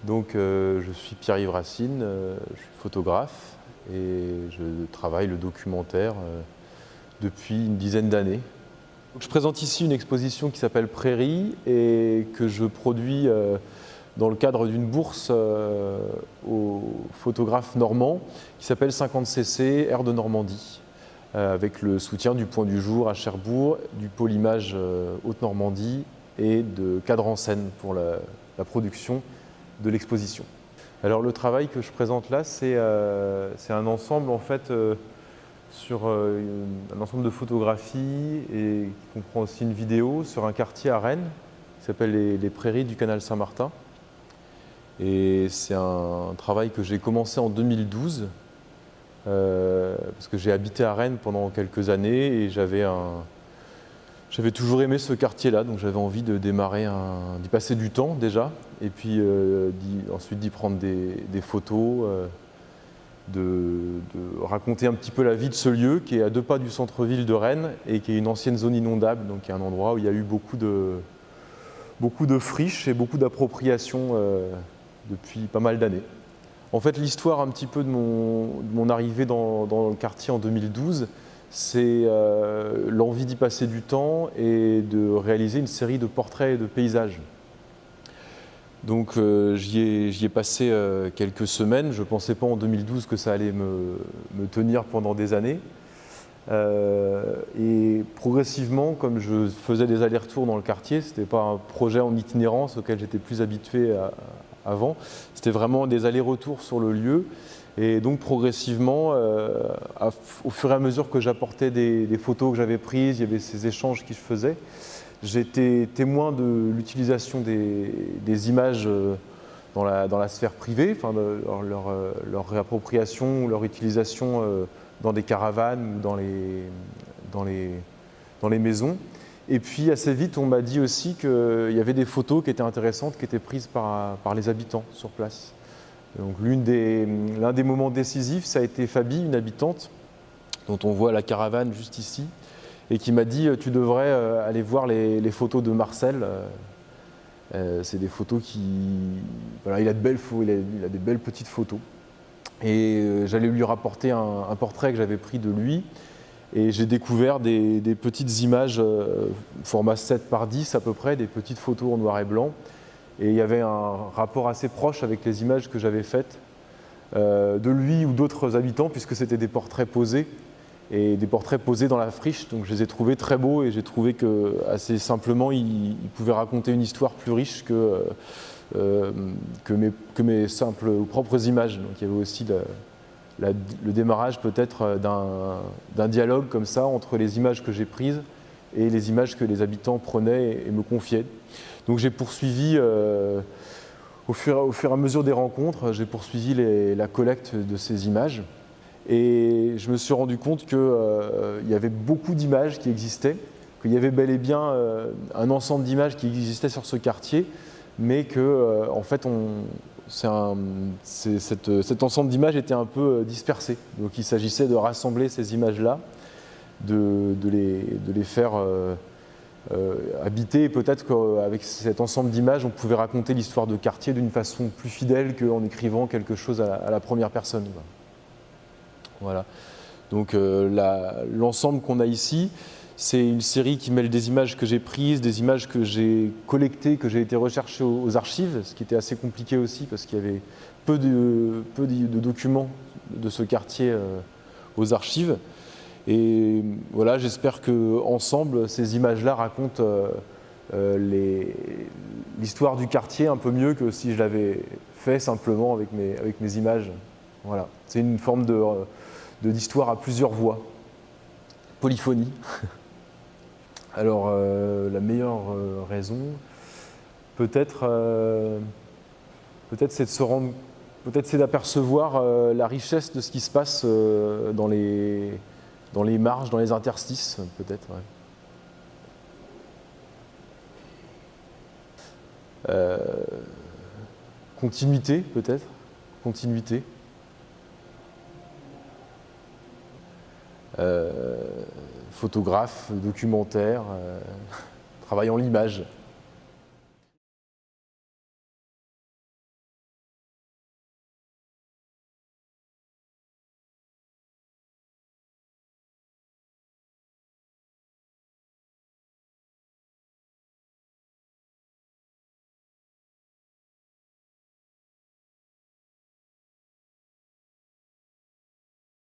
Donc je suis Pierre-Yves Racine, je suis photographe et je travaille le documentaire depuis une dizaine d'années. Je présente ici une exposition qui s'appelle Prairie et que je produis dans le cadre d'une bourse aux photographes normands qui s'appelle 50cc Air de Normandie, avec le soutien du Point du Jour à Cherbourg, du Pôle Image Haute-Normandie et de Cadre en Scène pour la production de l'exposition. Alors le travail que je présente là, c'est un ensemble en fait sur un ensemble de photographies et qui comprend aussi une vidéo sur un quartier à Rennes qui s'appelle les Prairies du Canal Saint-Martin. Et c'est un travail que j'ai commencé en 2012 parce que j'ai habité à Rennes pendant quelques années et j'avais toujours aimé ce quartier-là, donc j'avais envie de démarrer, d'y passer du temps déjà, et puis ensuite d'y prendre des photos, de raconter un petit peu la vie de ce lieu qui est à 2 pas du centre-ville de Rennes et qui est une ancienne zone inondable, donc qui est un endroit où il y a eu beaucoup de friches et beaucoup d'appropriations depuis pas mal d'années. En fait, l'histoire un petit peu de mon arrivée dans le quartier en 2012, c'est l'envie d'y passer du temps et de réaliser une série de portraits et de paysages. Donc j'y ai passé quelques semaines. Je ne pensais pas en 2012 que ça allait me tenir pendant des années. Et progressivement, comme je faisais des allers-retours dans le quartier, ce n'était pas un projet en itinérance auquel j'étais plus habitué avant, c'était vraiment des allers-retours sur le lieu. Et donc progressivement, au fur et à mesure que j'apportais des photos que j'avais prises, il y avait ces échanges qui se faisaient. J'étais témoin de l'utilisation des images dans la sphère privée, enfin leur réappropriation ou leur utilisation dans des caravanes ou dans les maisons. Et puis assez vite, on m'a dit aussi qu'il y avait des photos qui étaient intéressantes, qui étaient prises par les habitants sur place. Donc l'un des moments décisifs, ça a été Fabi, une habitante, dont on voit la caravane juste ici, et qui m'a dit « tu devrais aller voir les photos de Marcel ». C'est des photos qui... Voilà, il a des belles petites photos. Et j'allais lui rapporter un portrait que j'avais pris de lui, et j'ai découvert des petites images, format 7 par 10 à peu près, des petites photos en noir et blanc. Et il y avait un rapport assez proche avec les images que j'avais faites de lui ou d'autres habitants, puisque c'était des portraits posés, et des portraits posés dans la friche. Donc je les ai trouvés très beaux et j'ai trouvé que assez simplement, ils pouvaient raconter une histoire plus riche que mes simples ou propres images. Donc il y avait aussi le démarrage peut-être d'un dialogue comme ça entre les images que j'ai prises et les images que les habitants prenaient et me confiaient. Donc j'ai poursuivi, au fur et à mesure des rencontres, j'ai poursuivi la collecte de ces images. Et je me suis rendu compte qu'il y avait beaucoup d'images qui existaient, qu'il y avait bel et bien un ensemble d'images qui existait sur ce quartier, mais que en fait, cet ensemble d'images était un peu dispersé. Donc il s'agissait de rassembler ces images-là, de les faire habiter, et peut-être qu'avec cet ensemble d'images, on pouvait raconter l'histoire de quartier d'une façon plus fidèle qu'en écrivant quelque chose à la première personne. Voilà. Donc l'ensemble qu'on a ici, c'est une série qui mêle des images que j'ai prises, des images que j'ai collectées, que j'ai été rechercher aux archives, ce qui était assez compliqué aussi parce qu'il y avait peu de documents de ce quartier aux archives. Et voilà, j'espère qu'ensemble, ces images-là racontent l'histoire du quartier un peu mieux que si je l'avais fait simplement avec mes images. Voilà. C'est une forme d'histoire à plusieurs voix, polyphonie. Alors, la meilleure raison, peut-être c'est d'apercevoir la richesse de ce qui se passe dans les marges, dans les interstices, peut-être. Ouais. Continuité, peut-être. Continuité. Photographe, documentaire, travaillant l'image.